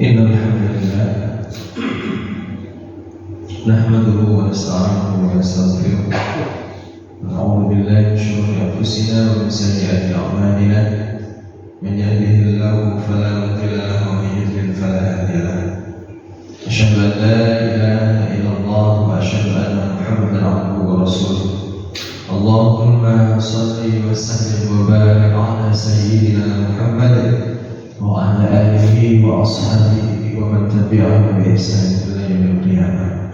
Innalhamdulillah nahmaduhu wa nasta'inuhu wa nastaghfiruh wa na'udzu billahi min shururi anfusina wa min sayyiati a'malina man yahdihillahu fala mudilla lahu wa man yudlil fala hadiya lahu asyhadu an la ilaha illallah wa asyhadu anna Muhammadan 'abduhu wa rasuluh Allahumma shalli wa sallim wa barik ala sayyidina Muhammad wa ala alihi wa ashabihi wa man tabi'ahum bi ihsan ila yaumil qiyamah.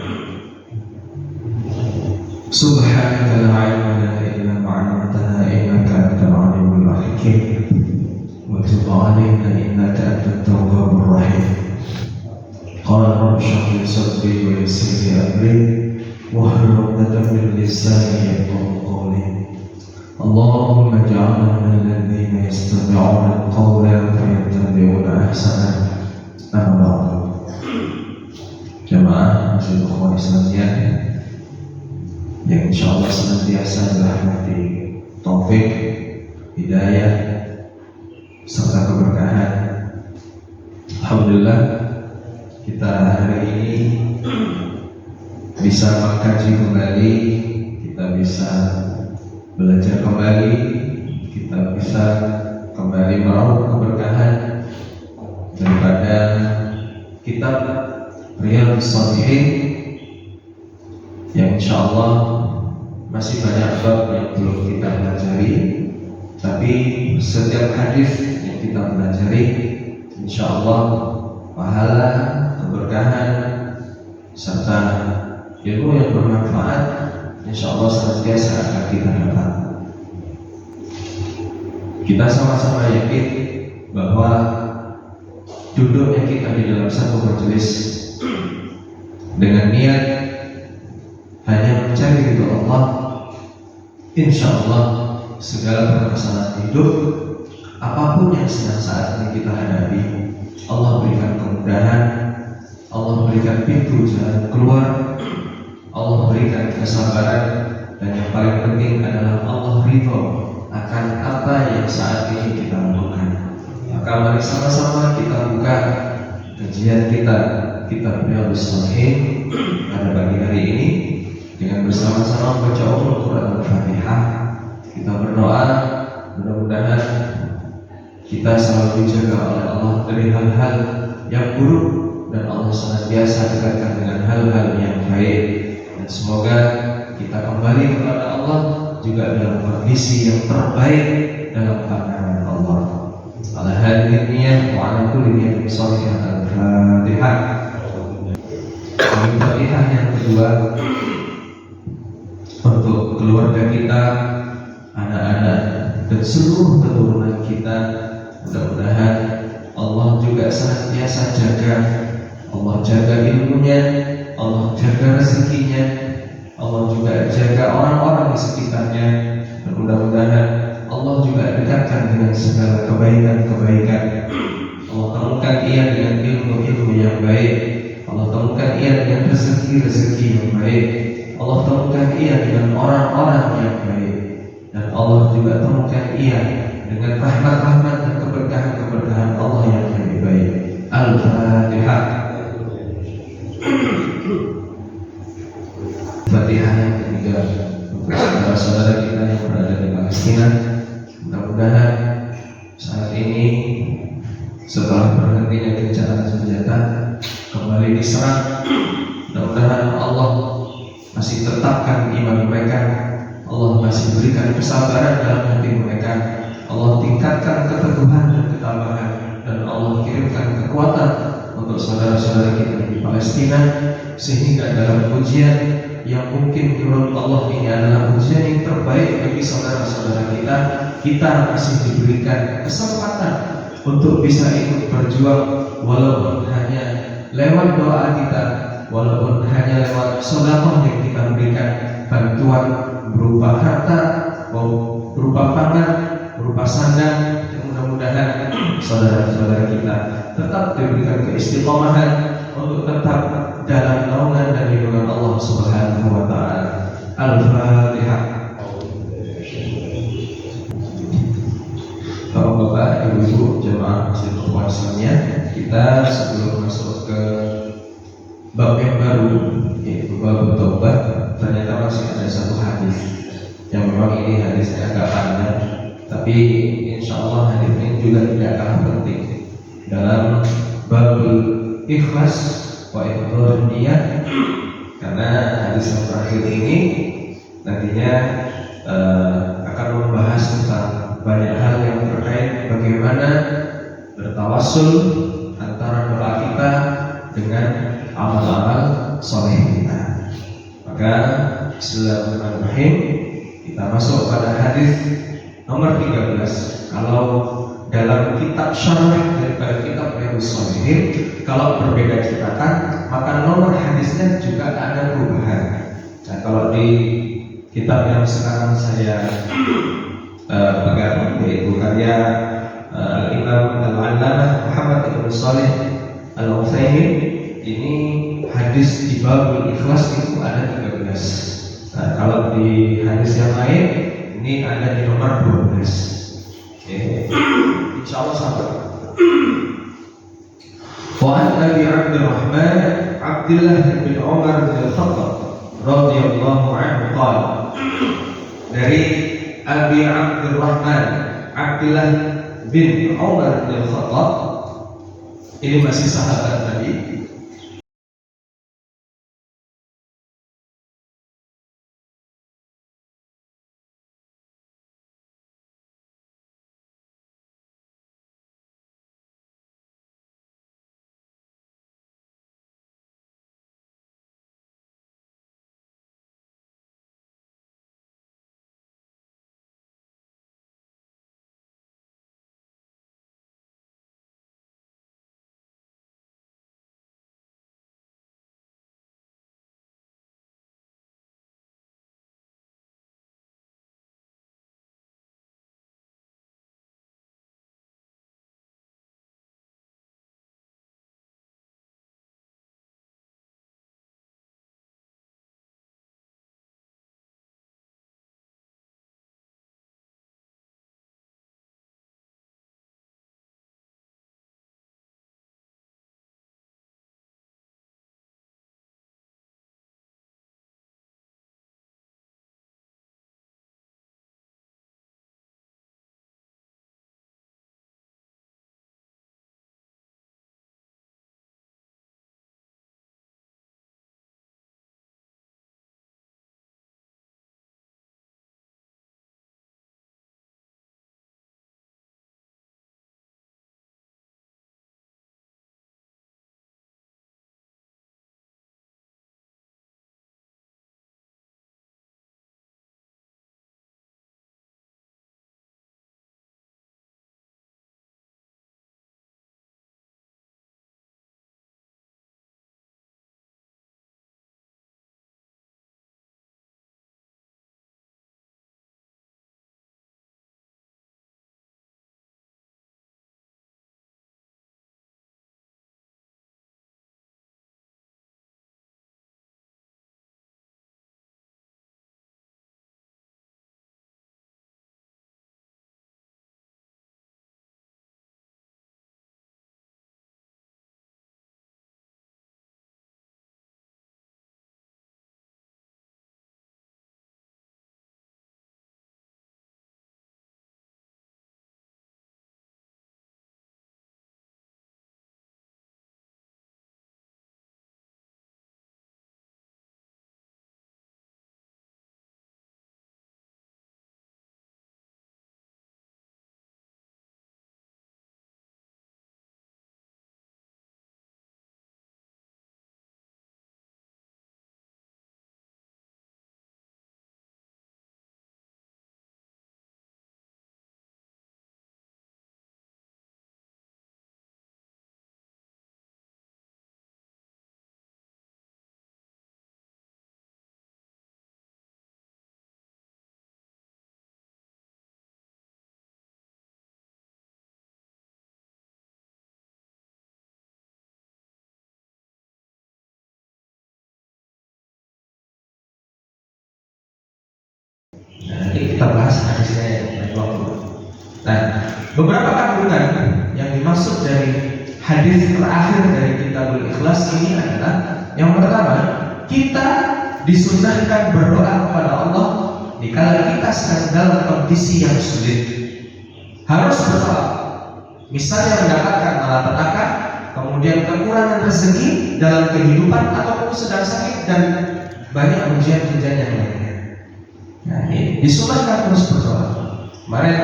Subhanaka la ilma lana illa ma 'allamtana innaka antal 'alimul hakim wa tub 'alaina innaka antat tawwabur rahim. Qala rabbi shrah li sadri wa yassir li amri wahlul 'uqdatam min lisani yafqahu qawli. Allahumma ij'alna minal ladzina yastami'una al-qawla fayattabi'una ahsanah. Amma ba'du. Jamaah muslim ikhwan Islamiyah yang insyaallah senantiasa dirahmati taufik, hidayah serta keberkahan. Alhamdulillah kita hari ini bisa mengkaji kembali, kita bisa belajar kembali, kita bisa kembali meraup keberkahan daripada kitab Riyadhus Shalihin yang insyaallah masih banyak bab yang belum kita pelajari, tapi setiap hadis yang kita pelajari insyaallah pahala, keberkahan serta ilmu yang bermanfaat insyaallah senantiasa akan kita dapat. Kita sama-sama yakin bahwa duduknya kita di dalam satu majelis dengan niat hanya mencari ridho Allah, insyaallah segala permasalahan hidup apapun yang sedang saat ini kita hadapi, Allah berikan kemudahan, Allah berikan pintu jalan keluar, Allah berikan kesabaran, dan yang paling penting adalah Allah ridho akan apa yang saat ini kita lakukan. Maka mari sama-sama kita buka kajian kita kitab Riyadhus Shalihin pada pagi hari ini dengan bersama-sama membaca Al-Quran Al-Fatihah. Kita berdoa mudah-mudahan kita selalu dijaga oleh Allah dari hal-hal yang buruk dan Allah senantiasa dekatkan dengan hal-hal yang baik. Dan semoga kita kembali kepada Allah juga dalam kondisi yang terbaik dalam pandangan Allah. Ala hadhihi niyyah wa ala kulli niyyatin shalihah. Al-Fatihah. Al-Fatihah yang kedua untuk keluarga kita, anak-anak dan seluruh keturunan kita. Mudah-mudahan Allah juga senantiasa jaga, Allah jaga ilmunya, Allah jaga rezekinya, Allah juga jaga orang-orang di sekitarnya, dan mudah-mudahan Allah juga dekatkan dengan segala kebaikan-kebaikan. Allah temukan ia dengan ilmu-ilmu yang baik, Allah temukan ia dengan rezeki-rezeki yang baik, Allah temukan ia dengan orang-orang yang baik, dan Allah juga temukan ia dengan rahmat-rahmat dan keberkahan-keberkahan Allah yang lebih baik. Al-Fatihah. Fatihah yang ketiga untuk saudara-saudara kita yang berada di Palestina. Mudah-mudahan saat ini setelah berhentinya gencatan senjata kembali diserang, mudah-mudahan Allah masih tetapkan iman mereka, Allah masih berikan kesabaran dalam hati mereka, Allah tingkatkan keteguhan dan ketabahan, dan Allah kirimkan kekuatan untuk saudara-saudara kita di Palestina, sehingga dalam ujian yang mungkin menurut Allah ini adalah ujian yang terbaik bagi saudara-saudara kita masih diberikan kesempatan untuk bisa ikut berjuang, walaupun hanya lewat doa kita, walaupun hanya lewat sedekah yang kita berikan, bantuan berupa harta, berupa pangan, berupa sandang, yang mudah-mudahan saudara-saudara kita tetap diberikan keistiqomahan untuk tetap dalam naungan dan lindungan Allah Subhanahu wa Ta'ala. Al-Fatihah. Bapak-bapak, ibu-ibu, jemaah muslim Islamiyah, kita kita sebelum masuk ke bab yang baru, yaitu bab taubat, ternyata masih ada satu hadis yang memang ini hadisnya agak panjang, tapi insya Allah hadis ini juga tidak kalah penting dalam bab ikhlas wa ikhlas niat, karena hadis yang terakhir ini nantinya akan membahas tentang banyak hal yang terkait bagaimana bertawassul antara doa kita dengan amal-amal soleh kita. Maka bismillahirrahmanirrahim, kita masuk pada hadis nomor 13. Kalau dalam kitab syarah daripada kitab Riyadhus Shalihin, kalau berbeda cetakan, maka nomor hadisnya juga ada perubahan. Nah, kalau di kitab yang sekarang saya pegang, yaitu karya Imam Al-Allamah Muhammad Ibn Shalih Al-Utsaimin, ini hadis di babul ikhlas itu ada 13. Nah, kalau di hadis yang lain ini ada di nomor 12. Oke. Insyaallah sama. Wa an Abi Abdurrahman Abdullah bin Umar bin Khattab radhiyallahu anhu qala, dari Abi Abdurrahman Abdullah bin Umar bin Khattab, ini masih sahabat tadi. Nanti kita bahas hadisnya yang lain waktu. Nah, beberapa kandungan yang dimaksud dari hadis terakhir dari Kitabul Ikhlas ini adalah yang pertama, kita disunnahkan berdoa kepada Allah dikala kita sedang dalam kondisi yang sulit. Harus berdoa. Misalnya mendapatkan malapetaka, kemudian kekurangan rezeki dalam kehidupan, ataupun sedang sakit dan banyak ujian-ujian yang lainnya. Nah, ini disunnahkan terus berdoa. Kemarin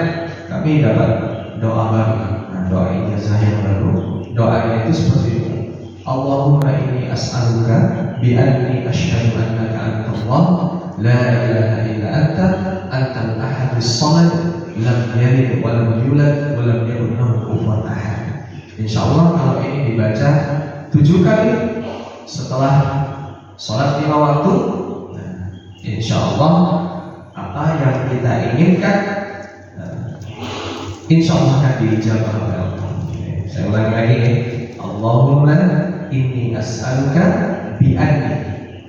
kami dapat doa baru. Nah, doa ini yang baru. Doanya itu seperti itu. Allahumma inni as'aluka bi anni asyhadu annaka antallah la ilaha illa anta antal ahadus samad lam yalid wa lam yulad wa lam yakul lahu kufuwan ahad. Insyaallah kalau ini dibaca 7 kali setelah sholat 5 waktu, nah, insyaallah apa yang kita inginkan insyaallah akan diijabah oleh Allah. Saya ulangi lagi ya. Allahumma inni as'aluka bi anni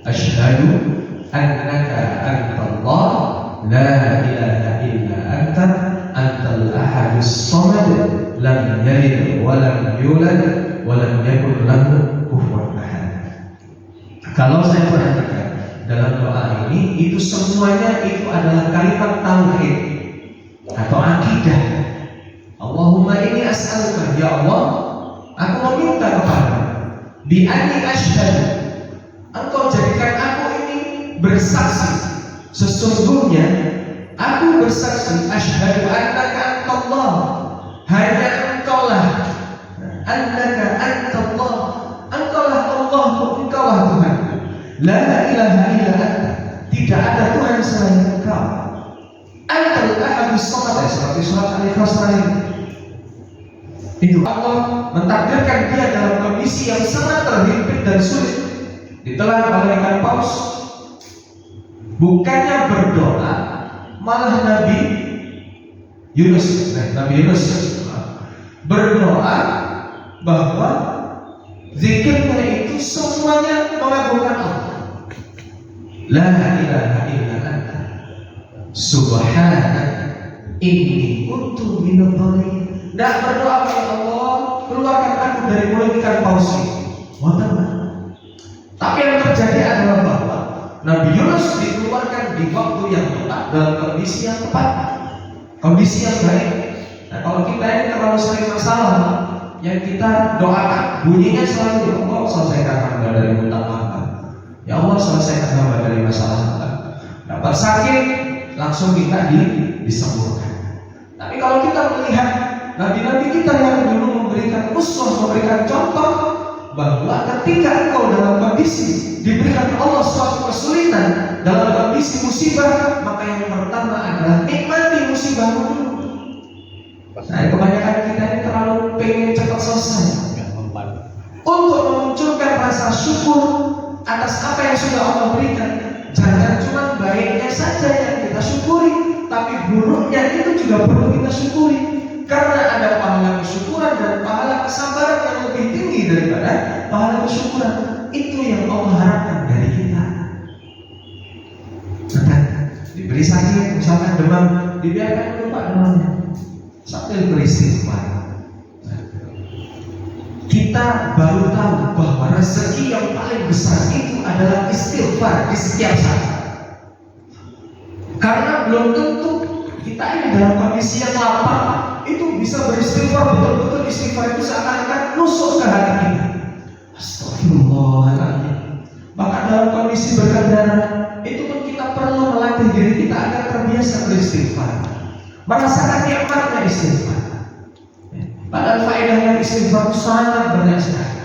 asyhadu annaka antallah la ilaha illa anta antal ahadus samad lam yalid wa lam yulad wa lam yakul lahu kufuwan ahad. Kalau saya perhatikan dalam doa ini, itu semuanya itu adalah kalimat tauhid atau akidah. Allahumma inni as'aluka, ya Allah, aku meminta kepadamu bi anni asyhadu, engkau jadikan aku ini bersaksi, sesungguhnya aku bersaksi asyhadu annaka antallah, hanya engkaulah, annaka antallah, engkaulah Allah, engkaulah Tuhan, la ilaha illa anta, tidak ada Tuhan selain engkau, antal ahadus samad, seperti surat Al-Ikhlas tadi. Itu Allah mentakdirkan dia dalam kondisi yang sangat terhimpit dan sulit, ditelan oleh ikan paus. Bukannya berdoa, malah Nabi Yunus berdoa bahwa zikirnya itu semuanya mengagungkan Allah. La ilaha illa anta subhanaka inni kuntu minadh dhalimin. Tidak berdoa kepada Allah, keluarkan aku dari mulut ikan paus ini. Tapi yang terjadi adalah bahwa Nabi Yunus dikeluarkan di waktu yang tepat, dalam kondisi yang tepat, kondisi yang baik. Nah, kalau kita ini terlalu sering masalah, yang kita doakan bunyinya selalu, ya Allah selesaikan hamba dari hutang hamba, ya Allah selesaikan hamba dari masalah hamba. Dapat sakit langsung kita disembuhkan. Tapi kalau kita melihat nabi-nabi kita yang dulu memberikan uswah, memberikan contoh bahwa ketika engkau dalam kondisi diberikan Allah suatu kesulitan, dalam kondisi musibah, maka yang pertama adalah nikmati musibahmu dulu. Nah, kebanyakan kita ini terlalu pengen cepat selesai untuk memunculkan rasa syukur atas apa yang sudah Allah berikan. Jangan cuma baiknya saja yang kita syukuri, tapi buruknya itu juga perlu kita syukuri. Karena ada pahala kesyukuran dan pahala kesabaran yang lebih tinggi daripada pahala kesyukuran. Itu yang Allah harapkan dari kita. Nah, diberi sakit, misalkan demam, dibiarkan lupa demamnya sambil beristighfar. Kita baru tahu bahwa rezeki yang paling besar itu adalah istighfar di setiap saat. Karena belum tentu kita ini dalam kondisi yang lapar itu bisa beristighfar, betul-betul istighfar itu seakan-akan nusuk ke hati kita. Astagfirullahaladzim. Maka dalam kondisi berkendara itu pun kita perlu melatih diri kita agar terbiasa beristighfar, merasakan nikmatnya istighfar. Padahal faedahnya istighfar sangat banyak sekali.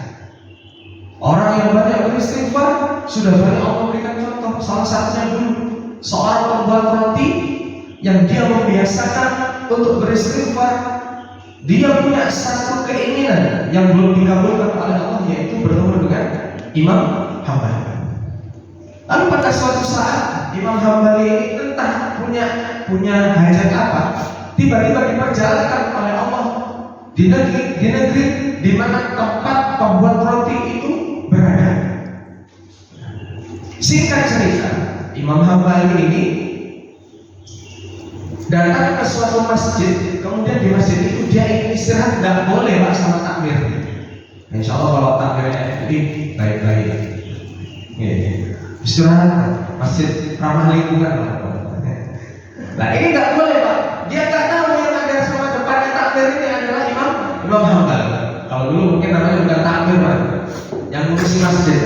Orang yang banyak beristighfar sudah banyak Allah berikan contoh. Salah satunya dulu seorang pembuat roti yang dia membiasakan untuk beristighfar. Dia punya satu keinginan yang belum dikabulkan oleh Allah, yaitu bertemu dengan Imam Hambali. Lalu pada suatu saat Imam Hambali ini entah punya hajat apa, tiba-tiba diperjalankan oleh Allah di negeri di mana tempat pembuat roti itu berada. Singkat cerita, Imam Hambali ini datang ke suatu masjid, kemudian di masjid itu dia ingin istirahat, tidak boleh laksana takbir. Insya Allah kalau takbirnya FPI baik-baik. Istirahat, masjid ramah lingkungan. Nah ini nggak boleh Pak. Dia nggak tahu yang ada sama depannya takbir ini adalah Imam Hambal. Kalau dulu mungkin namanya bukan takbir Pak, yang ngurusi masjid.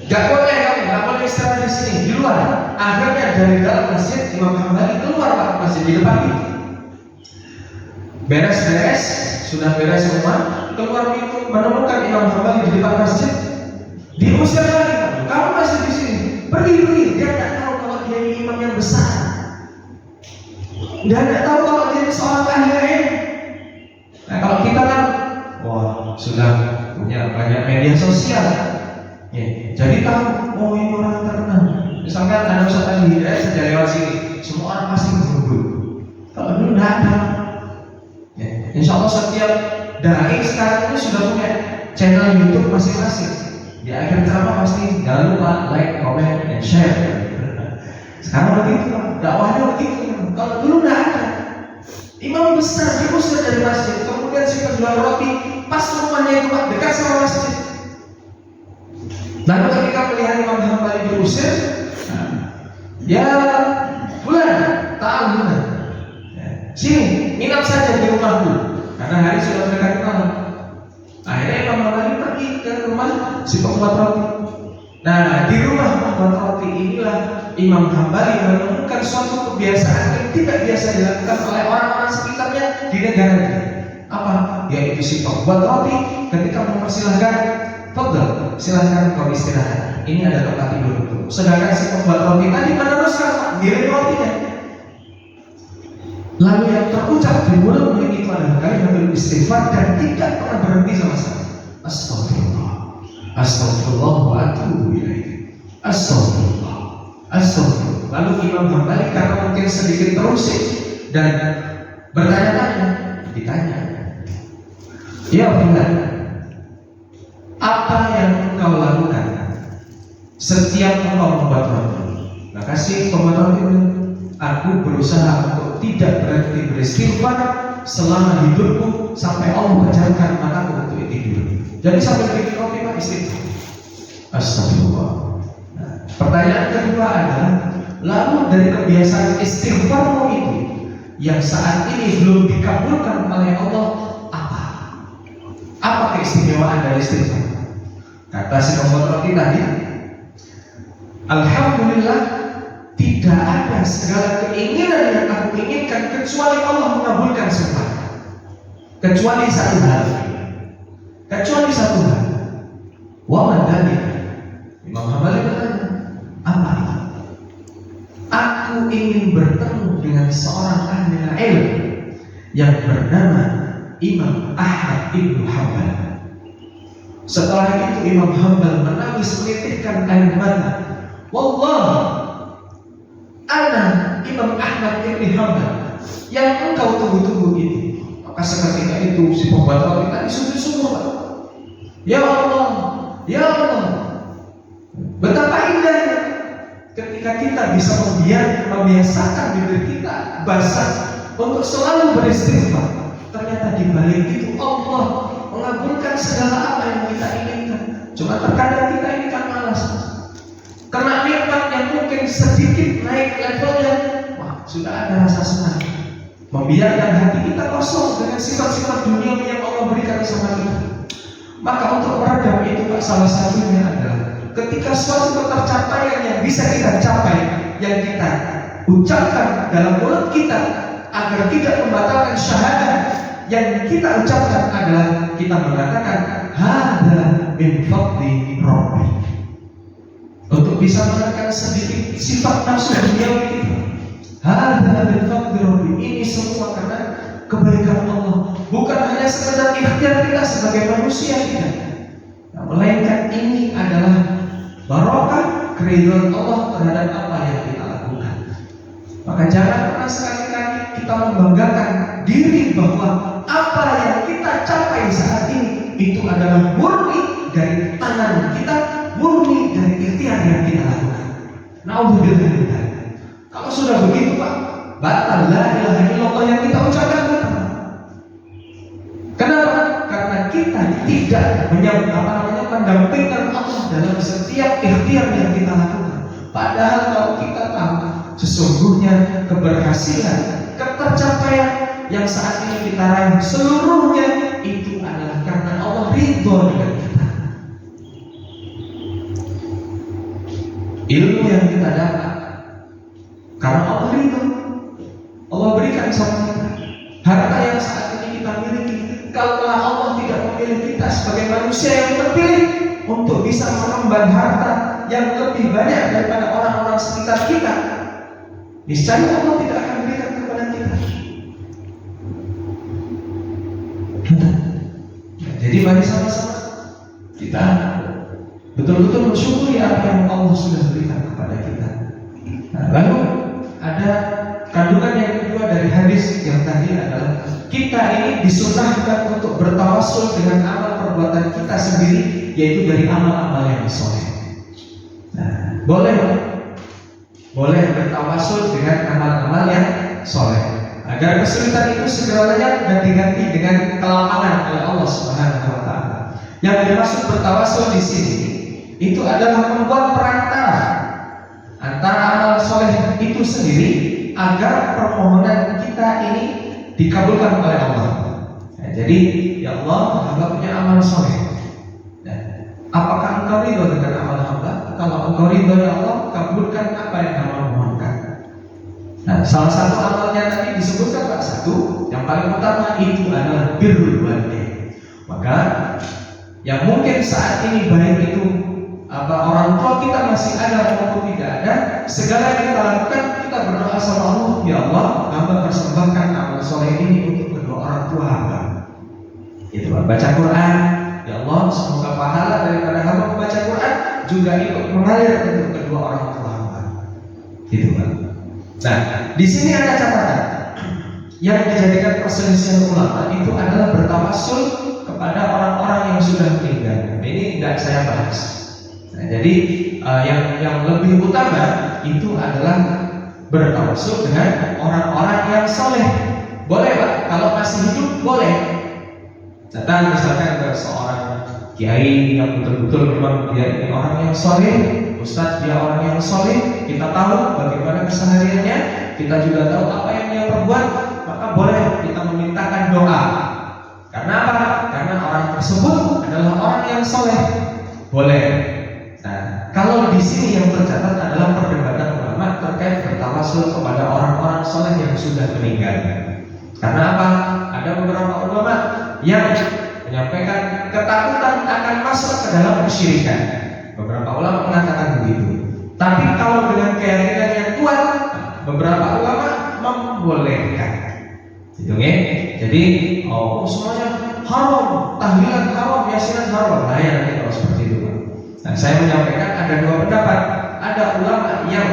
Nggak boleh kamu, nggak boleh istirahat di sini, di luar. Akhirnya dari dalam masjid Imam Hambal keluar Pak, masjid di depan itu. Beres-beres, sudah beres rumah, keluar pintu menemukan Imam Hambal di depan masjid. Diusir lagi, kamu masih di sini, pergi. Dia nggak tahu kalau dia ini imam yang besar. Dia nggak tahu kalau dia ini seorang ahli ilmu. Nah kalau kita kan, wah sudah punya banyak media sosial, jadi tahu, oh ini orang terkenal. Misalkan ada Ustaz tadi, saya lewat sini, semua orang pasti berburu. Kalau dulu nggak ada. Insya Allah setiap dai sekarang ini sudah punya channel YouTube masing-masing. Di akhir ceramah pasti jangan lupa like, comment, dan share. Sekarang begitu, dakwahnya begitu. Kalau dulu nggak ada. Imam besar diusir dari masjid, kemudian si penjual roti pas rumahnya itu Pak, dekat sama masjid. Lalu ketika melihat Imam Hambal diusir, ya bulan, sini nginap saja di rumahku, karena hari sudah mendekati malam. Akhirnya Imam Hambal pergi ke rumah si pembuat roti. Nah di rumah pembuat roti inilah Imam Hambali menemukan suatu kebiasaan yang tidak biasa dilakukan oleh orang-orang sekitarnya di negara ini. Apa? Yaitu si pembuat roti ketika mempersilahkan, "Fadhal, silahkan kau istirahat. Ini ada tempat tidur." Sedangkan si pembuat roti tadi meneruskan giling rotinya. Lalu yang terucap di mulutnya itu adalah kalimat istighfar dan tidak pernah berhenti sama sekali. Astagfirullah, astagfirullah wa atubu ilaih. Astagfirullah, astagfirullah. Lalu Imam Hambali karena mungkin sedikit terusik dan bertanya-tanya, ditanya, "Ya Fulan, apa yang engkau lakukan setiap engkau membuat roti?" Maka si pembuat roti bilang, "Aku berusaha untuk tidak berhenti beristighfar selama hidupku sampai Allah pejamkan mataku untuk tidur." Jadi sampai bikin roti Pak istighfar. Astagfirullah. Nah, pertanyaan kedua adalah, lalu dari kebiasaan istighfarmu itu yang saat ini belum dikabulkan oleh Allah apa? Apa keistimewaan dari istighfar? Kata si pembuat roti tadi, alhamdulillah, tidak ada segala keinginan yang aku inginkan kecuali Allah mengabulkan semua. Kecuali satu hal. Wa madzalika. Imam Hambali bertanya, apa itu? Aku ingin bertemu dengan seorang ahli ilmu yang bernama Imam Ahmad ibnu Hanbal. Setelah itu Imam Hambal menangis menitikkan air mata. Wallah, ana Imam Ahmad ibnu Hanbal yang engkau tunggu-tunggu ini. Maka seketika itu si pembuat roti tadi sungguh-sungguh Pak. Ya Allah, ya Allah, betapa indahnya ketika kita bisa membiasakan diri kita basah untuk selalu beristighfar. Ternyata di balik itu Allah mengabulkan segala apa yang kita inginkan. Cuma terkadang kita ini kan malas, kena nikmat yang mungkin sedikit naik levelnya, wah sudah ada rasa senang, membiarkan hati kita kosong dengan sifat-sifat dunia yang Allah berikan sama kita. Maka untuk meredam itu Pak, salah satunya adalah ketika suatu pencapaian yang bisa kita capai, yang kita ucapkan dalam mulut kita agar tidak membatalkan syahadat, yang kita ucapkan adalah kita mengatakan hadza min fadli rabbi. Untuk bisa menekan sedikit sifat nafsu duniawi kita. Hadza min fadli rabbi. Ini semua karena kebaikan Allah. Bukan hanya sekedar ikhtiar kita sebagai manusia kita, melainkan ini adalah barokah keridhaan Allah terhadap apa yang kita lakukan. Maka jangan pernah sekali-kali kita membanggakan diri bahwa apa yang kita capai saat ini itu adalah murni dari tangan kita, murni dari ikhtiar yang kita lakukan. Nauzubillah. Kalau sudah begitu Pak, batal la ilaha illallah yang kita ucapkan. Kenapa? Karena kita tidak mendampingkan Allah dalam setiap ikhtiar yang kita lakukan. Padahal kalau kita tahu sesungguhnya keberhasilan, ketercapaian yang saat ini kita raih seluruhnya itu adalah karena Allah ridho dengan kita. Ilmu yang kita dapat karena Allah ridho, Allah berikan sama kita. Harta yang saat ini kita miliki, kalau Allah tidak memilih kita sebagai manusia yang terpilih untuk bisa mengemban harta yang lebih banyak daripada orang-orang sekitar kita, niscaya Allah tidak akan berikan kepada kita. Jadi mari sama-sama kita betul-betul bersyukuri apa yang Allah sudah berikan kepada kita. Nah, lalu ada kandungan yang kedua dari hadis yang tadi adalah kita ini disunahkan untuk bertawassul dengan amal perbuatan kita sendiri, yaitu dari amal-amal yang soleh. Nah, boleh bertawassul dengan amal-amal yang soleh agar kesulitan itu segera lenyap dan diganti dengan kelapangan oleh Allah Subhanahu wa Ta'ala. Yang dimaksud bertawassul di sini itu adalah membuat perantara antara amal soleh itu sendiri agar permohonan kita ini dikabulkan oleh Allah. Nah, jadi ya Allah, hamba punya amal soleh. Nah, apakah engkau ridho dengan amal hamba? Kalau engkau ridho ya Allah, kabulkan apa yang hamba mohonkan. Nah, salah satu amalnya tadi disebutkan Pak, satu yang paling utama itu adalah birrul walidain. Maka yang mungkin saat ini baik itu orang tua kita masih ada maupun tidak ada, segala yang kita lakukan kita berdoa sama Allah, ya Allah, hamba persembahkan amal soleh ini untuk kedua orang tua hamba. Itu baca Quran, ya Allah, semoga pahala daripada hamba membaca Quran juga ikut mengalir untuk kedua orang tua hamba. Gitu Pak. Nah, di sini ada catatan yang dijadikan perselisihan ulama itu adalah bertawassul kepada orang-orang yang sudah meninggal. Ini tidak saya bahas. Nah, jadi yang lebih utama itu adalah bertawassul dengan orang-orang yang soleh. Boleh Pak, kalau masih hidup boleh. Datang misalkan ke seorang kiai yang betul-betul memang dia ini orang yang soleh, ustadz dia orang yang soleh, kita tahu bagaimana kesehariannya, kita juga tahu apa yang dia perbuat, maka boleh kita memintakan doa. Karena apa? Karena orang tersebut adalah orang yang soleh. Boleh. Nah, kalau di sini yang tercatat adalah perdebatan ulama terkait bertawassul kepada orang-orang soleh yang sudah meninggal. Karena apa? Ada beberapa ulama yang menyampaikan ketakutan akan masuk ke dalam kesyirikan. Beberapa ulama mengatakan begitu. Tapi kalau dengan keyakinan yang kuat, beberapa ulama membolehkan. Gitu ya. Jadi, semuanya haram, tahlilan haram, yasinan haram. Nah, ya nanti kalau seperti itu. Nah, saya menyampaikan ada dua pendapat. Ada ulama yang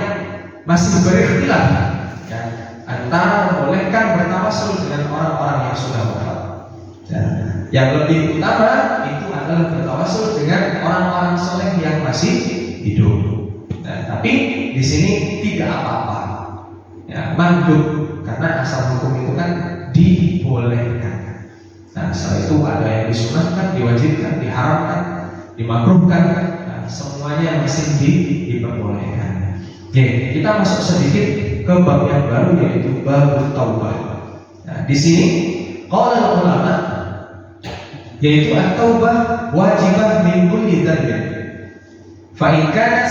masih berikhtilaf ya, antara membolehkan bertawassul dengan orang-orang yang sudah wafat. Yang lebih utama itu adalah bertawassul dengan orang-orang soleh yang masih hidup. Nah, tapi di sini tidak apa-apa. Ya, mandub karena asal hukum itu kan dibolehkan. Nah, setelah itu ada yang disunahkan, diwajibkan, diharamkan, dimakruhkan. Nah, semuanya masih diperbolehkan. Oke, kita masuk sedikit ke bab yang baru yaitu bab taubah. Nah, di sini qala ulama yaitu at-taubah wajibah min kulli dzambin. Fa in kanat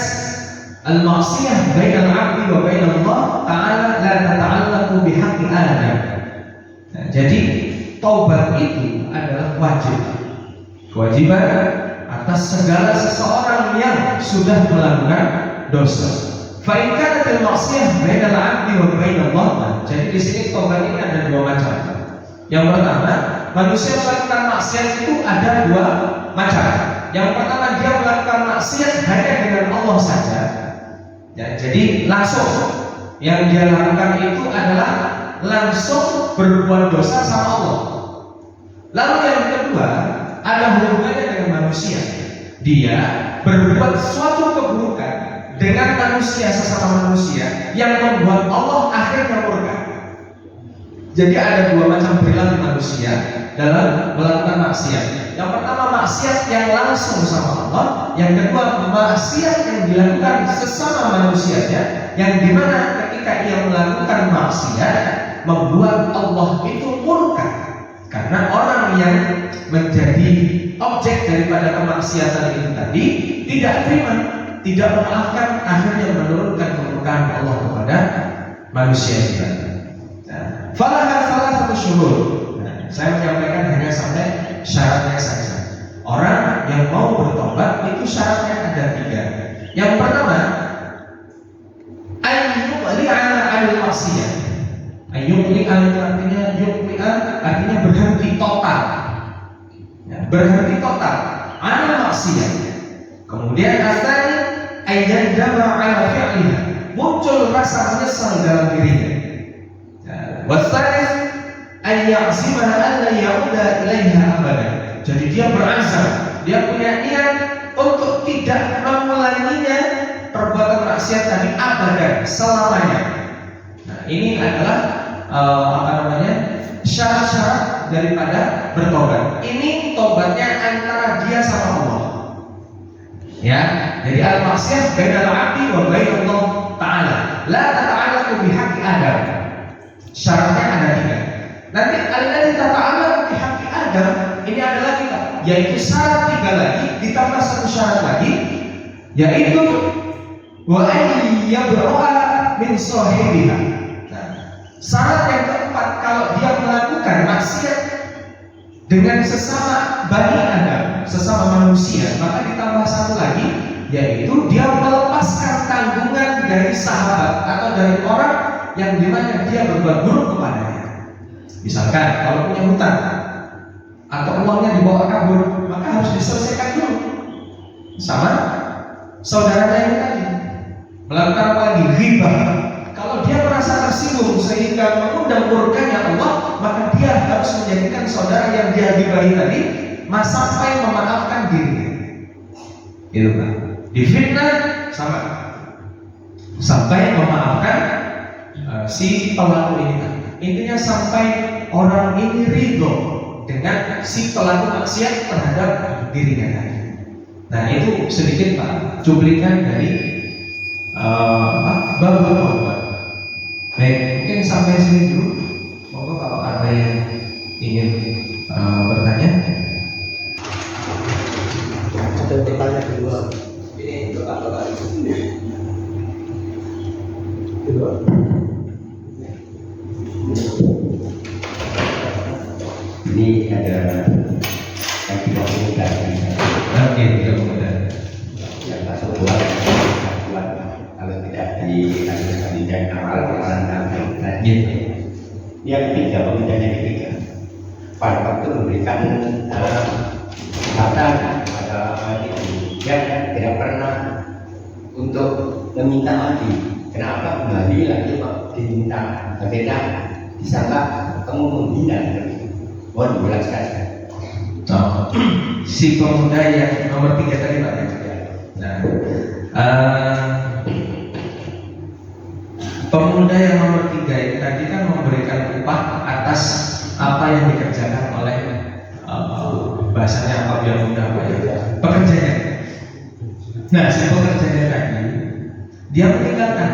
al-ma'siyah bainal 'abdi wa bainal Allah ta'ala la tata'allaqu bihaqqi Adam. Nah, jadi taubat itu adalah wajib. Kewajiban atas segala seseorang yang sudah melakukan dosa. Fa in kanat al-ma'siyah bainal 'abdi wa bainal Allah. Jadi di sini taubat ini ada dua macam. Yang pertama, manusia melakukan maksiat itu ada dua macam. Yang pertama, dia melakukan maksiat hanya dengan Allah saja. Ya, jadi langsung yang dia lakukan itu adalah langsung berbuat dosa sama Allah. Lalu yang kedua, ada hubungannya dengan manusia. Dia berbuat suatu keburukan dengan manusia, sesama manusia, yang membuat Allah akhirnya murka. Jadi ada dua macam perilaku manusia, dalam melakukan maksiat. Yang pertama maksiat yang langsung sama Allah, yang kedua maksiat yang dilakukan sesama manusianya, yang dimana ketika ia melakukan maksiat membuat Allah itu murka, karena orang yang menjadi objek daripada kemaksiatan itu tadi tidak terima, tidak memaafkan, akhirnya menurunkan kemurkaan Allah kepada manusia kita. Salah satu syuhur. Saya menyampaikan hanya sampai syaratnya saja. Orang yang mau bertobat itu syaratnya ada 3. Yang pertama, ayyuqli'a 'anil maksiyah. Ayyuqli'a artinya berhenti total. Berhenti total 'anil maksiyah. Kemudian asal ayyadama 'ala fi'liha. Muncul rasa menyesal dalam dirinya. Wasalih ayyazimah an la ya'uda ilaiha abadan. Jadi dia berazam, dia punya niat untuk tidak mengulanginya perbuatan maksiat tadi abadan, selamanya. Nah, ini adalah syarat-syarat daripada bertobat. Ini tobatnya antara dia sama Allah. Ya, jadi al-maksiyah bainal 'abdi wa bain Allah Ta'ala. La tata'allaqu bihaqqi Adam. Syaratnya ada 3. Nanti alladzi tata'allaqu bihaqqi Adam ini adalah kita, yaitu syarat 3 lagi ditambah 1 syarat lagi, yaitu wa ayyabru'a min sahibiha. Nah, syarat yang keempat, kalau dia melakukan maksiat dengan sesama Bani Adam, sesama manusia, maka ditambah 1 lagi, yaitu dia melepaskan tanggungan dari sahabat atau dari orang yang dimana dia berbuat buruk kepadanya. Misalkan kalau punya hutang atau uangnya dibawa kabur, maka harus diselesaikan dulu sama saudaranya yang tadi. Melakukan apa lagi? Ghibah. Kalau dia merasa tersinggung sehingga mengundang murkanya Allah, maka dia harus menjadikan saudara yang dia ghibahi tadi sampai memaafkan dirinya. Itu kan? Difitnah sama sampai memaafkan si pelaku ini. Intinya sampai orang ini ridho dengan si pelaku maksiat terhadap dirinya tadi. Nah, itu sedikit Pak cuplikan dari bab taubat. Baik, mungkin sampai sini dulu. Monggo kalau ada yang ingin bertanya. Ada pertanyaan kedua. Ini untuk apa itu? Kedua. Ini ada yang tidak mudah, Oke, tidak mudah. yang tak sebuah kalau tidak dilakukan awal kemarin. Yang ketiga, pemindahnya ketiga. Pada waktu memberikan kata pada yang tidak pernah untuk meminta lagi. Kenapa kembali lagi kok diminta? Berbeda, disangka kamu menghina. Mohon dijelaskan. Si pemuda yang nomor 3 tadi Pak. Nah, pemuda yang nomor 3 itu tadi kan memberikan upah atas apa yang dikerjakan oleh bahasanya apa biar mudah Pak ya, pekerjanya. Nah, si pekerjanya tadi dia meninggalkan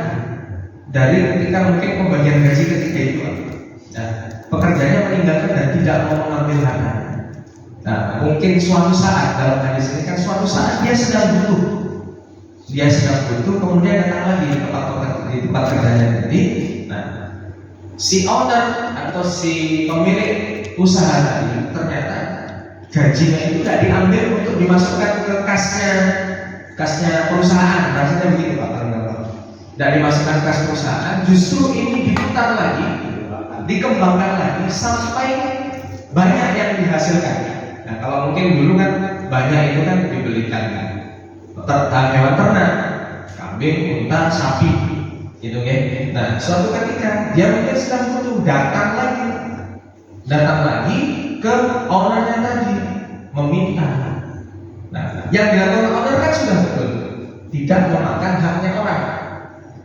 dari ketika mungkin pembagian gaji ketika itu. Nah, pekerjanya meninggalkan dan tidak mau mengambil harta. Nah, mungkin suatu saat dalam hadis ini kan suatu saat dia sedang butuh, kemudian datang lagi di tempat kerjanya tadi. Nah, si owner atau si pemilik usaha tadi ternyata gajinya itu tidak diambil untuk dimasukkan ke kasnya perusahaan, rasanya begitu Pak. Tidak dimasukkan kas perusahaan, justru ini diputar lagi, dikembangkan lagi sampai banyak yang dihasilkan. Nah, kalau mungkin dulu kan banyak itu kan dibelikan hewan ternak, kambing, unta, sapi, gitu kan. Nah, suatu ketika dia mungkin sedang butuh, datang lagi ke ownernya tadi meminta. Nah, yang dilakukan owner kan sudah betul, tidak memakan haknya orang,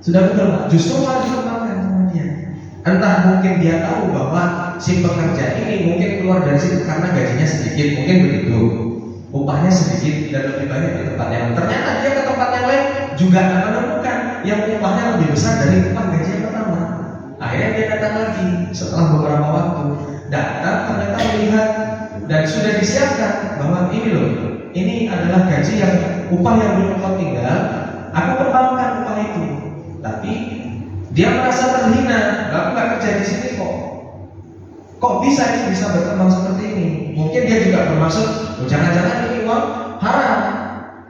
sudah betul, justru malah dikembangkan sama dia. Entah mungkin dia tahu bahwa si pekerja ini mungkin keluar dari situ karena gajinya sedikit, mungkin begitu, upahnya sedikit dan lebih banyak di tempat yang lain. Ternyata dia ke tempat yang lain juga menemukan yang upahnya lebih besar dari upah gaji yang pertama. Akhirnya dia datang lagi setelah beberapa waktu, datang ternyata melihat dan sudah disiapkan bahwa ini loh, ini adalah gaji yang upah yang belum kau tinggal, aku kembangkan upah itu. Tapi dia merasa terhina, aku nggak kerja di sini kok bisa ini bisa berkembang seperti ini. Mungkin dia juga bermaksud, jangan-jangan ini uang haram.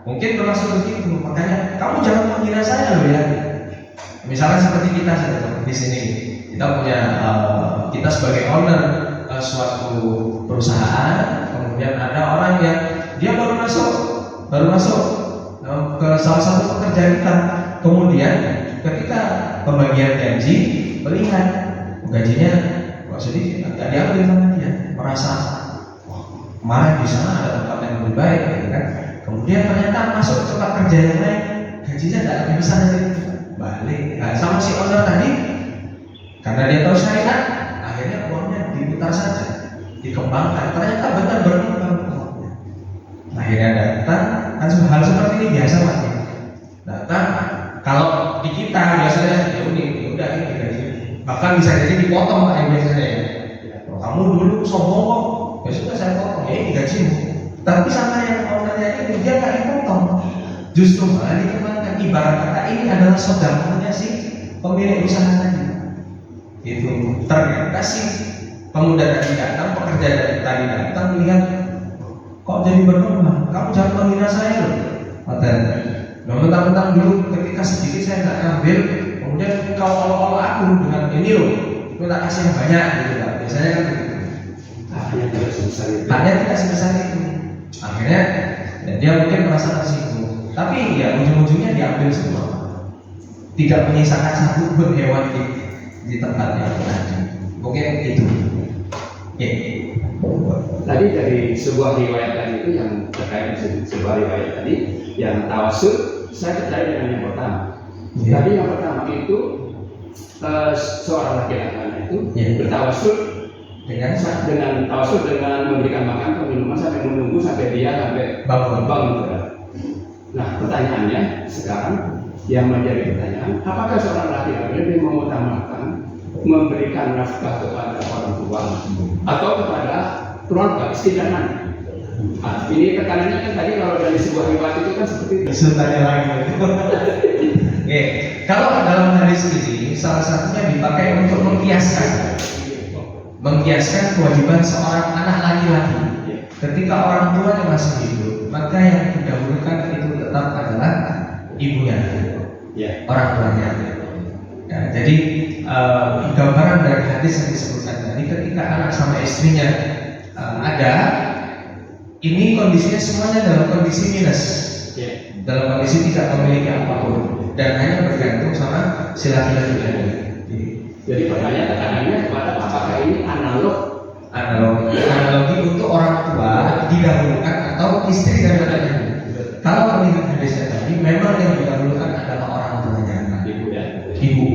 Mungkin bermaksud begitu, makanya kamu jangan menghina saya loh ya. Misalnya seperti kita di sini, kita punya kita sebagai owner suatu perusahaan, kemudian ada orang yang dia baru masuk ke salah satu pekerjaan kita, kemudian ketika pembagian gaji melihat gajinya kok sedikit, agak diambil sama dia, merasa kemarin di sana ada tempat yang lebih baik, gitu kan? Kemudian ternyata masuk ke tempat kerja yang lain, gajinya tidak lebih besar dari itu, balik. Nah, sama si owner tadi, karena dia tahu syariat, akhirnya uangnya diputar saja, dikembangkan. Ternyata benar berkembang uangnya. Akhirnya datang, kan hal seperti ini biasa Pak. Datang, kalau di kita biasanya ya udah ini gaji. Bahkan bisa jadi dipotong Pak yang biasanya ya. Kamu dulu sombong kok, ya sudah saya potong, ya ini gajimu. Tapi sama yang ownernya itu dia nggak dipotong, justru malah dikembangkan. Ibarat kata ini adalah saudaranya si pemilik usaha tadi. Itu ternyata si pemuda tadi datang, pekerja tadi datang melihat kok jadi berkembang. Kamu jangan menghina saya loh, katanya. Mentang-mentang dulu ketika sedikit saya nggak ngambil, kemudian kau olok-olok aku dengan ini loh, aku tak kasih yang banyak gitu Pak. Biasanya kan begitu. Haknya tidak sebesar itu. Akhirnya ya, dia mungkin merasa tersinggung, tapi ya ujung-ujungnya diambil semua, tidak menyisakan satu pun hewan di tempatnya tadi. Mungkin itu. Ya. Tadi dari sebuah riwayat tadi itu yang terkait dengan sebuah riwayat tadi yang tawasul, saya tertarik dengan yang pertama. Tadi yang pertama itu seorang laki-laki itu bertawasul dengan tawasul dengan memberikan makan atau minuman sampai menunggu sampai dia sampai bangun. Nah, pertanyaannya sekarang yang menjadi pertanyaan, apakah seorang laki-laki lebih mengutamakan memberikan nafkah kepada orang tua atau kepada keluarga istri dan anak? Nah, ini tekanannya kan tadi kalau dari sebuah riwayat itu kan seperti itu. Tanya lagi. Oke, kalau dalam hadis ini salah satunya dipakai untuk mengkiaskan kewajiban seorang anak laki-laki ketika orang tuanya masih hidup, maka yang didahulukan itu tetap adalah ibunya, orang tuanya. Ya, jadi gambaran dari hadis yang disebutkan tadi, ketika anak sama istrinya ada, ini kondisinya semuanya dalam kondisi minus, dalam kondisi tidak memiliki apapun dan hanya bergantung sama si laki-laki tadi. Jadi pertanyaan tekanannya kepada apakah ini analogi untuk orang tua didahulukan atau istri dan anaknya. Kalau melihat hadisnya tadi, memang yang didahulukan adalah orang tuanya, ibu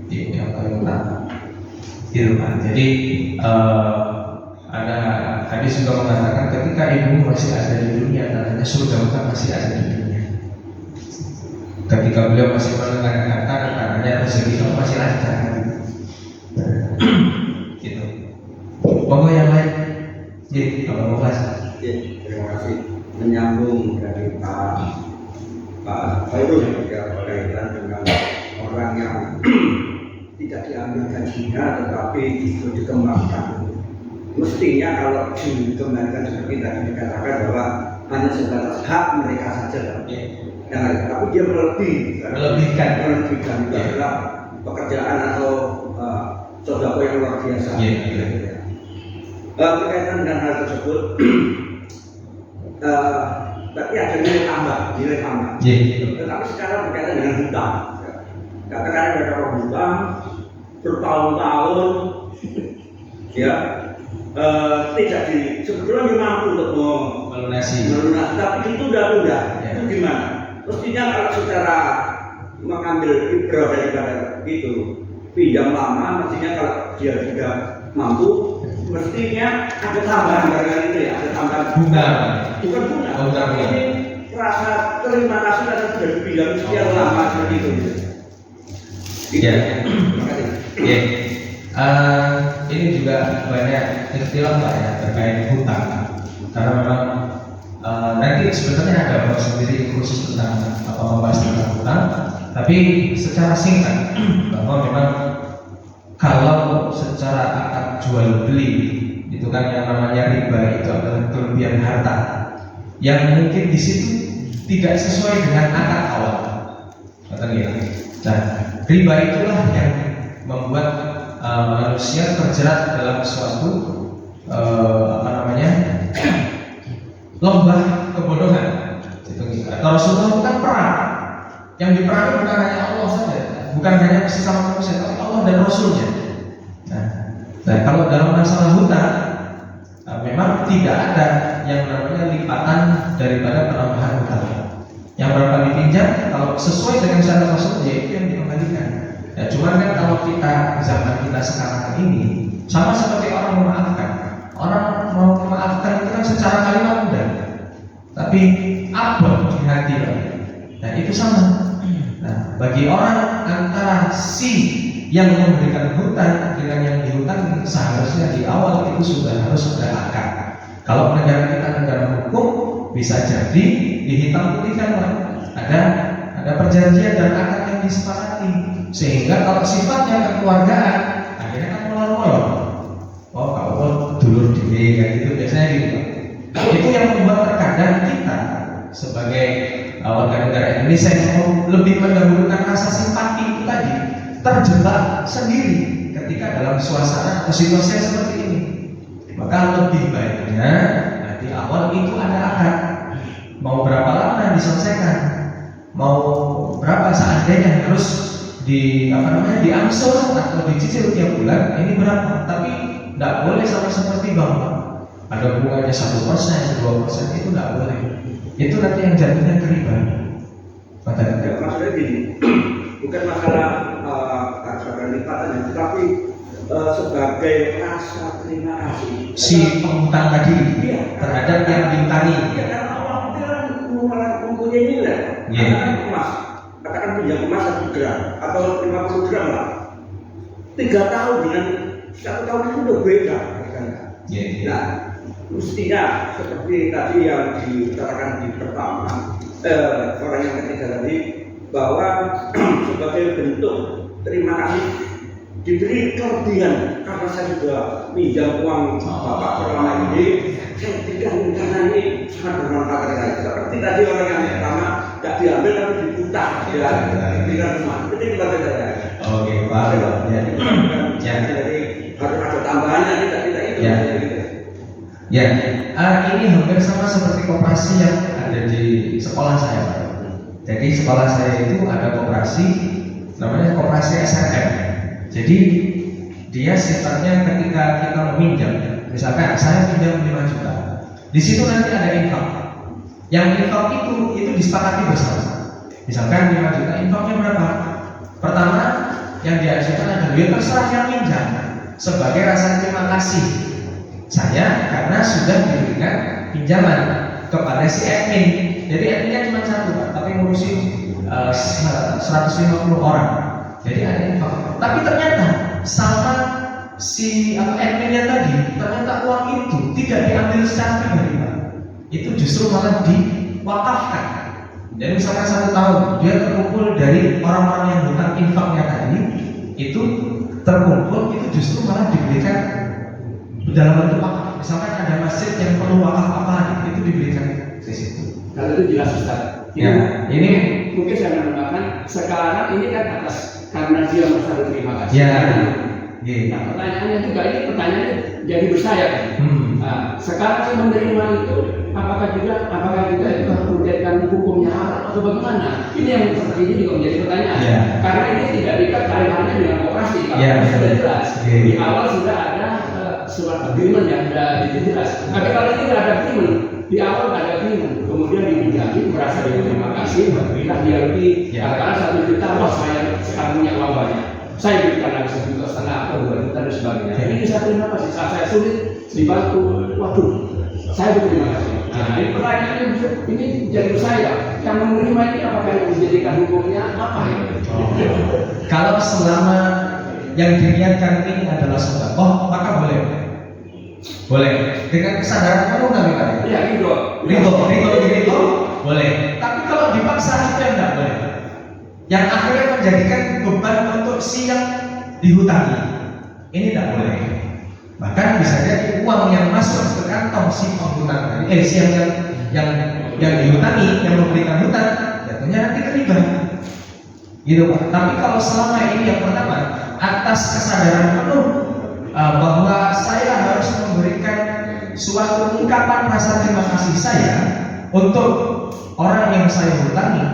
yang paling utama. Gitu kan. Jadi ada hadis juga mengatakan ketika ibu masih ada di dunia, tandanya surga bukan masih ada di dunia. Ketika beliau masih menenangkan harta, tandanya rezeki kamu masih lancar. Gitu. Pokok yang lain, kalau mau bahas. Terima kasih. Menyambung dari Pak Fairul yang berkaitan dengan orang yang tidak diambil gajinya tetapi justru dikembangkan. Mestinya kalau dikembangkan seperti tadi dikatakan bahwa hanya sebatas hak mereka saja, tapi dia melebihkan itu adalah pekerjaan atau sodako yang luar biasa. Berkaitan dengan hal tersebut, tapi ada nilai tambah. Tetapi sekarang berkaitan dengan hutang. Katakan ada orang hutang bertahun-tahun, ya. Tidak sebetulnya mampu untuk melunasi, tapi itu udah itu gimana? Mestinya kalau secara mengambil ibrah daripada itu, pinjam lama, mestinya kalau dia sudah mampu, mestinya ada tambahan barangkali itu ya, ada tambahan Bunga. bukan bunga, Oh, bukan bunga. ini rasa terima kasih karena sudah dipinjam sekian lama seperti itu. Iya. Terima kasih. Iya. Ini juga banyak istilah Pak ya terkait hutang. Karena memang nanti sebenarnya ada bab sendiri khusus tentang membahas tentang hutang. Tapi secara singkat bahwa memang kalau secara akad jual beli itu kan yang namanya riba itu adalah kelebihan harta yang mungkin di situ tidak sesuai dengan akad awal. Nah, riba itulah yang membuat manusia terjerat dalam suatu lembah kebodohan. Atau Rasulullah itu kan perang. Yang diperangi bukan hanya Allah saja, bukan hanya sesama manusia, tapi Allah dan Rasulnya. Nah, kalau dalam masalah hutang, memang tidak ada yang namanya lipatan daripada penambahan hutang. Yang berapa dipinjam, kalau sesuai dengan syarat Rasul, ya itu yang dikembalikan. Ya, cuman kan kalau kita zaman kita sekarang ini sama seperti orang memaafkan. Orang mau memaafkan itu kan secara kalimat mudah, tapi abot di hati. Nah itu sama. Nah bagi orang antara si yang memberikan hutang dengan yang dihutang seharusnya di awal itu harus ada akad. Kalau negara kita negara hukum bisa jadi dihitam putihkan Pak. Ada perjanjian dan akad yang disepakati sehingga kalau sifatnya kekeluargaan akhirnya kan molor-molor. Oh kalau dulur diri kayak gitu biasanya gitu. Itu yang membuat terkadang kita sebagai warga negara Indonesia yang lebih mendahulukan rasa simpati itu tadi terjebak sendiri ketika dalam suasana atau situasi yang seperti ini. Maka lebih baiknya di awal itu ada akad. Mau berapa lama diselesaikan, mau berapa seandainya harus diangsur atau dicicil tiap bulan ini berapa, tapi tidak boleh sama seperti bank. Ada bunganya 1%, 2% itu tidak boleh. Itu nanti yang jatuhnya ke riba. Maksudnya gini, bukan masalah harga lipatannya, tetapi sebagai rasa terima kasih Si penghutang tadi terhadap yang dihutangi. Ya karena orang itu kan mempunyai nilai. Katakan emas, katakan pinjam emas 1 gram atau 50 gram lah. 3 tahun dengan 1 tahun itu udah beda. Nah, mestinya seperti tadi yang diutarakan di pertama, orang yang ketiga tadi, bahwa sebagai bentuk terima kasih diberi kelebihan karena saya sudah pinjam uang bapak selama ini, saya tidak karena ini sangat bermanfaat bagi saya. Seperti tadi orang yang pertama tidak diambil tapi diputar, ya, diberikan semua. Itu kita beda. Oke, Pak. Ya. Jadi harus ada tambahannya tidak itu. Ya, ini hampir sama seperti koperasi yang ada di sekolah saya. Jadi sekolah saya itu ada koperasi, namanya koperasi SRM. Jadi dia sifatnya ketika kita meminjam, misalkan saya pinjam 5 juta, di situ nanti ada infak. Yang infak itu disepakati bersama. Misalkan 5 juta, infaknya berapa? Pertama, yang diajukan adalah terserah yang pinjam sebagai rasa terima kasih saya karena sudah diberikan pinjaman kepada si admin. Jadi adminnya cuma 1 Pak, tapi ngurusi 150 orang. Jadi ada infak. Tapi ternyata sama si adminnya tadi, ternyata uang itu tidak diambil secara pribadi Pak. Itu justru malah diwakafkan. Jadi misalkan 1 tahun dia terkumpul dari orang-orang yang hutang infaknya tadi, itu terkumpul itu justru malah diberikan dalam bentuk wakaf. Misalkan ada masjid yang perlu wakaf apa, itu diberikan di situ. Kalau itu jelas Ustaz. Ya, ini mungkin saya menambahkan sekarang ini kan atas karena dia merasa berterima kasih. ya. Nah, pertanyaannya juga ini pertanyaannya jadi bersayap. Nah, sekarang saya menerima itu apakah juga itu harus menjadikan hukumnya haram atau bagaimana? Ini yang seperti ini juga menjadi pertanyaan. Ya. Karena ini tidak dekat kaitannya dengan koperasi. Kalau sudah jelas di awal sudah ada surat agreement yang sudah jelas. Tapi kalau ini tidak ada agreement, di awal tidak ada agreement, kemudian dipinjami merasa berterima kasih, berilah dia lebih, katakan 1 juta, wah saya sekarang punya uang banyak. saya berikan lagi 1,5 juta atau 2 juta dan sebagainya. Ini saya terima kasih. Saat saya sulit dibantu, waduh, saya berterima kasih. Nah, ini pertanyaannya ini jadi saya yang menerima ini apakah yang menjadikan hukumnya apa ini? Kalau selama yang diniatkan ini adalah sedekah, maka boleh. Boleh. Dengan kesadaran penuh Nabi Pak. Ya, Ridho, boleh. Tapi kalau dipaksa itu yang tidak boleh. Yang akhirnya menjadikan beban untuk si yang dihutangi. Ini tidak boleh. Bahkan bisa jadi uang yang masuk ke kantong si penghutang tadi, si yang dihutangi, yang memberikan hutang, jatuhnya nanti ke riba. Gitu Pak. Tapi kalau selama ini yang pertama atas kesadaran penuh bahwa saya harus memberikan suatu ungkapan rasa terima kasih saya untuk orang yang saya hutangi,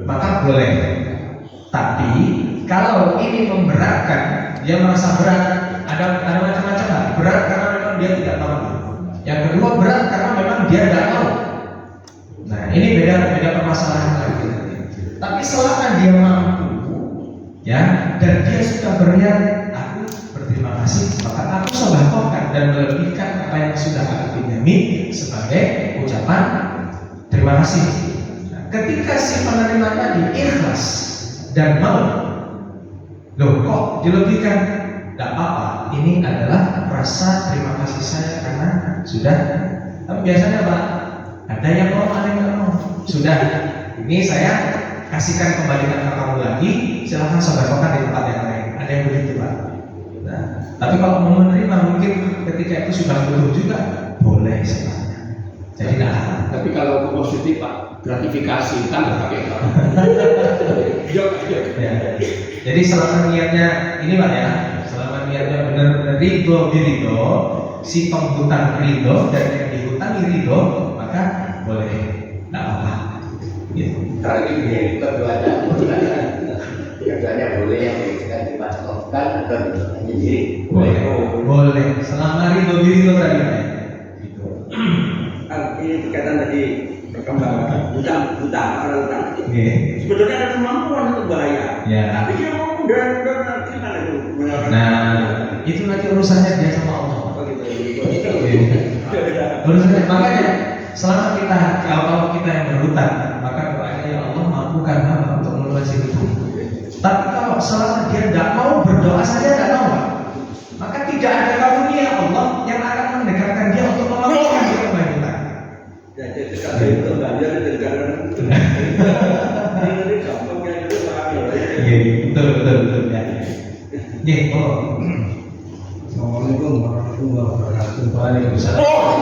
maka boleh. Tapi kalau ini memberatkan, dia merasa berat, ada macam-macam lah. Berat karena memang dia tidak mampu. Yang kedua berat karena memang dia tidak mau. Nah ini beda permasalahan lagi. Tapi selama dia mampu, ya, dan dia sudah berniat, aku berterima kasih, maka aku sedekahkan dan melebihkan apa yang sudah aku pinjami sebagai ucapan terima kasih. Nah, ketika si penerima tadi ikhlas dan mau, loh kok dilebihkan? Tidak apa-apa. Ini adalah rasa terima kasih saya karena sudah. Tapi biasanya Pak, ada yang mau, ada yang nggak mau. Sudah, ini saya kasihkan kembalikan ke kamu lagi, silahkan sedekahkan di tempat yang lain. Ada yang begitu Pak. Nah, tapi kalau mau menerima mungkin ketika itu sudah butuh juga, boleh sebenarnya. Jadi nah. Tapi kalau positif Pak, gratifikasi kan pakai Pak. Ya. Jadi selama niatnya ini Pak ya, selama niatnya benar-benar ridho, si penghutang ridho dan yang dihutangi ridho, maka boleh, tidak apa-apa. Gitu. Kalau ini keduanya boleh yang diberikan dipasokan atau dipasokannya diri. Boleh. Selama ridho tadi Pak. Gitu. Ini berkaitan tadi perkembangan hutang orang hutang. Sebetulnya ada kemampuan untuk bayar. Ya. Tapi dia mau udah gimana itu? Nah, itu nanti urusannya dia sama Allah. Oh, gitu. Urusannya, makanya selama kita, kalau kita yang berhutang, maka doanya ya Allah mampukan hamba untuk melunasi hutang. Tapi kalau selama dia tidak mau berdoa saja tidak mau, maka tidak ada karunia Allah yang akan mendekatkan dia untuk memampukan dia membayar hutang. Ya, jadi kalau itu banyak negara ini gampangnya itu Betul ya. Assalamualaikum warahmatullahi wabarakatuh. Waalaikumsalam.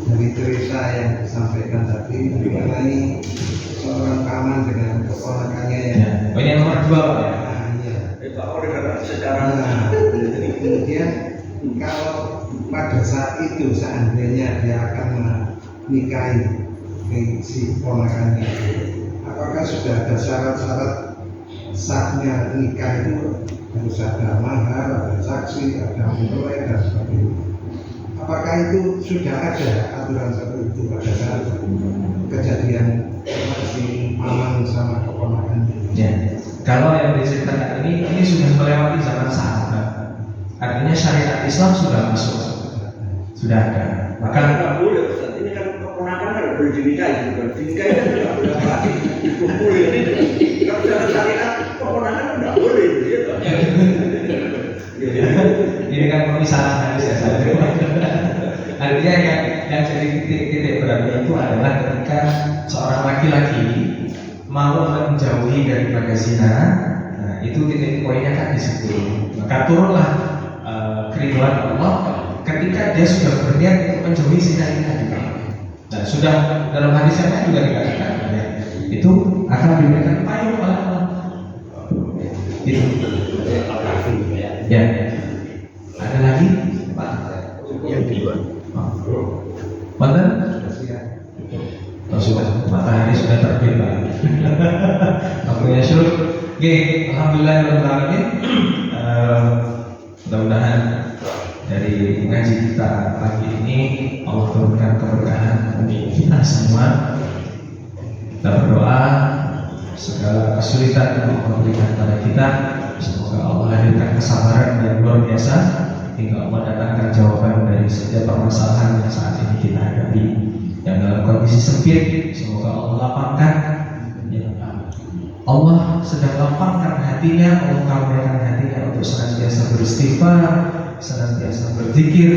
Dari cerita yang disampaikan tadi mengenai seorang paman dengan keponakannya ya. Oh, ini yang nomor 2 Pak ya. Nah, iya. Pak oleh karena secara Kemudian kalau pada saat itu seandainya dia akan menikahi si ponakannya, apakah sudah ada syarat-syarat sahnya nikah itu? Harus ada mahar, ada saksi, ada mempelai dan sebagainya. Apakah itu sudah ada aturan seperti itu pada saat kejadian si paman sama keponakannya? Ya. Kalau yang diceritakan ini sudah melewati zaman sahabat. Artinya syariat Islam sudah masuk, sudah ada. maka nggak boleh Ustaz. Ini kan keponakan kan berdinikahi bukan dinikahi kan nggak boleh lagi dikumpulin ini. Kalau secara syariat keponakan kan nggak boleh gitu. Ini kan pemisahan hadis ya saya. Artinya yang jadi titik beratnya itu adalah ketika seorang laki-laki mau menjauhi daripada zina. Nah, itu titik poinnya kan di situ. Maka turunlah keriduan Allah ketika dia sudah berniat untuk menjauhi zina ini tadi. Nah, sudah dalam hadis yang lain juga dikatakan ya, itu akan diberikan payung oleh Allah. Itu. Ya. Ada lagi? Pak. Yang kedua. Mana? Oh, sudah. Matahari sudah terbit Pak. Waktunya syuruk. Oke, alhamdulillahirobbilalamin. Mudah-mudahan dari ngaji kita pagi ini Allah turunkan keberkahan bagi kita semua. Kita berdoa segala kesulitan yang Allah berikan pada kita. Semoga Allah hadirkan kesabaran yang luar biasa hingga Allah datangkan jawaban dari setiap permasalahan yang saat ini kita hadapi. Yang dalam kondisi sempit, semoga Allah lapangkan. Allah sedang lapangkan hatinya, Allah kamerakan hatinya untuk senantiasa beristighfar, senantiasa berzikir,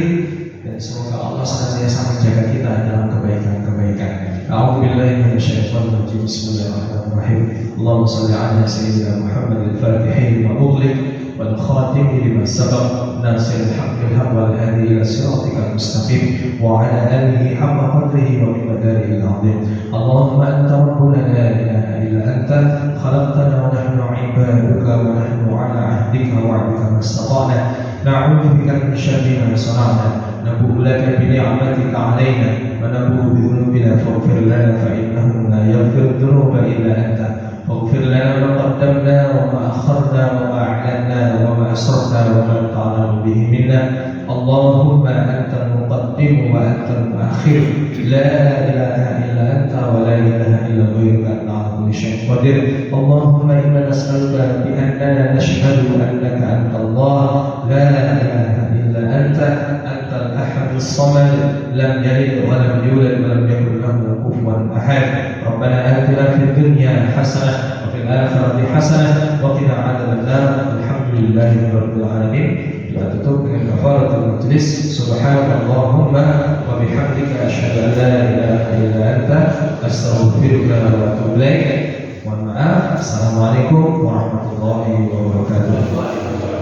dan semoga Allah senantiasa menjaga kita dalam kebaikan-kebaikan. A'udzubillahi minasyaitonir rajim. Bismillahirrahmanirrahim. Allahumma shalli ala sayyidina Muhammad al-Fatih lima ughliq wal khatim lima sabaq nasiril haqqi bil haqq wal hadi ila siratikal mustaqim wa ala alihi haqqa qadrihi wa miqdarihi al-'azim. Allahumma anta rabbuna la ilaha illa anta khalaqtana wa nahnu 'ibaduka wa nahnu 'ala 'ahdika wa 'adika mastata'na na'udzu bika min syarri ma sana'na نبوء لك بنعمتك علينا ونبوء بذنوبنا فاغفر لنا فإنه لا يغفر الذنوب إلا أنت فاغفر لنا ما قدمنا وما أخرنا وما أعلنا وما أسررنا وما أنت أعلم به منا اللهم أنت المقدم وأنت المؤخر لا إله إلا أنت ولا إله إلا غيرك أنت على كل شيء قدير اللهم إنا نسألك بأننا نشهد أنك أنت الله لا إله إلا أنت الأحد الصمد لم يلد ولم يولد ولم يكن له كفوا أحد ربنا آتنا في الدنيا حسنة وفي الآخرة حسنة وقنا عذاب النار الحمد لله رب العالمين. Kita tutup dengan kafaratul majlis. Subhanallahumma wa bihamdika asyhadu an la ilaha illa anta astaghfiruka wa atubu ilaik. Mohon maaf. Assalamualaikum warahmatullahi wabarakatuh.